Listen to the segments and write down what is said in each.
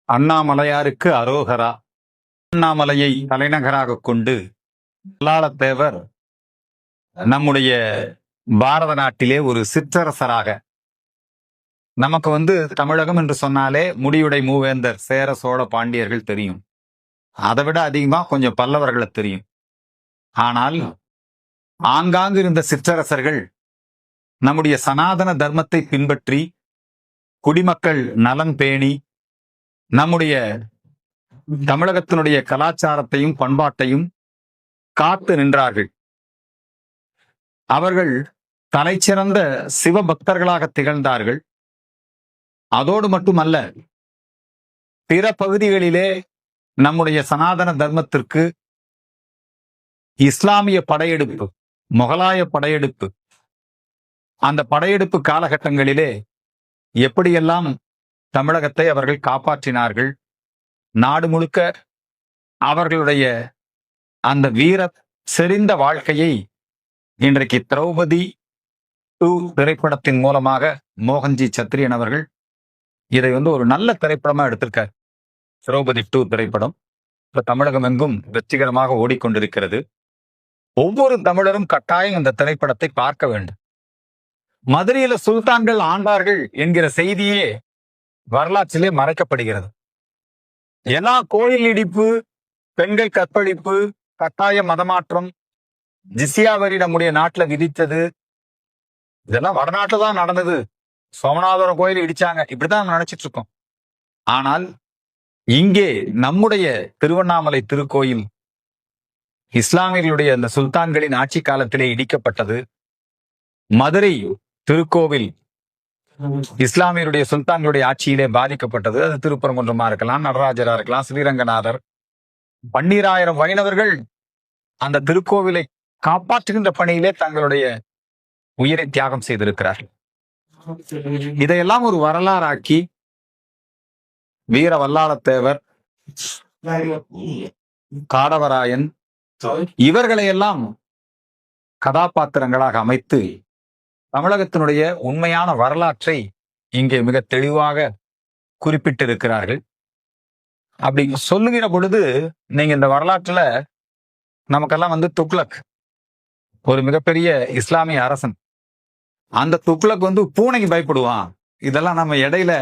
அண்ணாமலையாருக்கு அரோகரா. அண்ணாமலையை தலைநகராக கொண்டு வல்லாளத்தேவர் நம்முடைய பாரத நாட்டிலே ஒரு சிற்றரசராக, நமக்கு தமிழகம் என்று சொன்னாலே முடியுடை மூவேந்தர் சேர சோழ பாண்டியர்கள் தெரியும். அதை விட அதிகமா கொஞ்சம் பல்லவர்களை தெரியும். ஆனால் ஆங்காங்கு இருந்த சிற்றரசர்கள் நம்முடைய சனாதன தர்மத்தை பின்பற்றி குடிமக்கள் நலன் பேணி நம்முடைய தமிழகத்தினுடைய கலாச்சாரத்தையும் பண்பாட்டையும் காத்து நின்றார்கள். அவர்கள் தலைச்சிறந்த சிவபக்தர்களாக திகழ்ந்தார்கள். அதோடு மட்டுமல்ல, பிற பகுதிகளிலே நம்முடைய சனாதன தர்மத்திற்கு இஸ்லாமிய படையெடுப்பு, முகலாய படையெடுப்பு, அந்த படையெடுப்பு காலகட்டங்களிலே எப்படியெல்லாம் தமிழகத்தை அவர்கள் காப்பாற்றினார்கள், நாடு முழுக்க அவர்களுடைய அந்த வீர செறிந்த வாழ்க்கையை இன்றைக்கு திரௌபதி 2 திரைப்படத்தின் மூலமாக மோகன்ஜி சத்திரியன் அவர்கள் இதை ஒரு நல்ல திரைப்படமா எடுத்திருக்கார். திரௌபதி 2 திரைப்படம் இப்ப தமிழகம் எங்கும் வெற்றிகரமாக ஓடிக்கொண்டிருக்கிறது. ஒவ்வொரு தமிழரும் கட்டாயம் இந்த திரைப்படத்தை பார்க்க வேண்டும். மதுரையில சுல்தான்கள் ஆண்டார்கள் என்கிற செய்தியே வரலாற்றிலே மறைக்கப்படுகிறது. எல்லா கோயில் இடிப்பு, பெண்கள் கற்பழிப்பு, கட்டாய மதமாற்றம், ஜிசியா வரி நம்முடைய நாட்டுல விதித்தது, இதெல்லாம் வடநாட்டுல தான் நடந்தது. சோமநாதர கோயில் இடிச்சாங்க, இப்படிதான் நினைச்சிட்டு இருக்கோம். ஆனால் இங்கே நம்முடைய திருவண்ணாமலை திருக்கோயில் இஸ்லாமியர்களுடைய அந்த சுல்தான்களின் ஆட்சி காலத்திலே இடிக்கப்பட்டது. மதுரை திருக்கோவில் இஸ்லாமியருடைய சுல்தான்களுடைய ஆட்சியிலே பாதிக்கப்பட்டது. அது திருப்பரங்குன்றமா இருக்கலாம், நடராஜரா இருக்கலாம், ஸ்ரீரங்கநாதர். 12,000 வைணவர்கள் அந்த திருக்கோவிலை காப்பாற்றுகின்ற பணியிலே தங்களுடைய உயிரை தியாகம் செய்திருக்கிறார்கள். இதையெல்லாம் ஒரு வரலாறாக்கி வீர வல்லாளத்தேவர், காடவராயன் இவர்களையெல்லாம் கதாபாத்திரங்களாக அமைத்து தமிழகத்தினுடைய உண்மையான வரலாற்றை இங்கே மிக தெளிவாக குறிப்பிட்டிருக்கிறார்கள். அப்படி சொல்லுகிற பொழுது நீங்க இந்த வரலாற்றுல நமக்கெல்லாம் துக்ளக் ஒரு மிகப்பெரிய இஸ்லாமிய அரசன். அந்த துக்ளக் பூனைக்கு பயப்படுவான். இதெல்லாம் நம்ம இடையில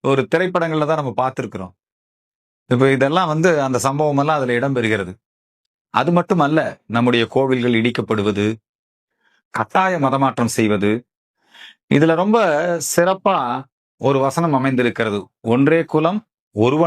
ஒரு திரைப்படங்கள்ல தான் நம்ம பார்த்திருக்கிறோம். இப்ப இதெல்லாம் அந்த சம்பவம் எல்லாம் அதுல இடம்பெறுகிறது. அது மட்டுமல்ல, நம்முடைய கோவில்கள் இடிக்கப்படுவது, கட்டாய மதமாற்றம் செய்வது, இதுல ரொம்ப சிறப்பா ஒரு வசனம் அமைந்திருக்கிறது. ஒன்றே குலம் ஒருவன்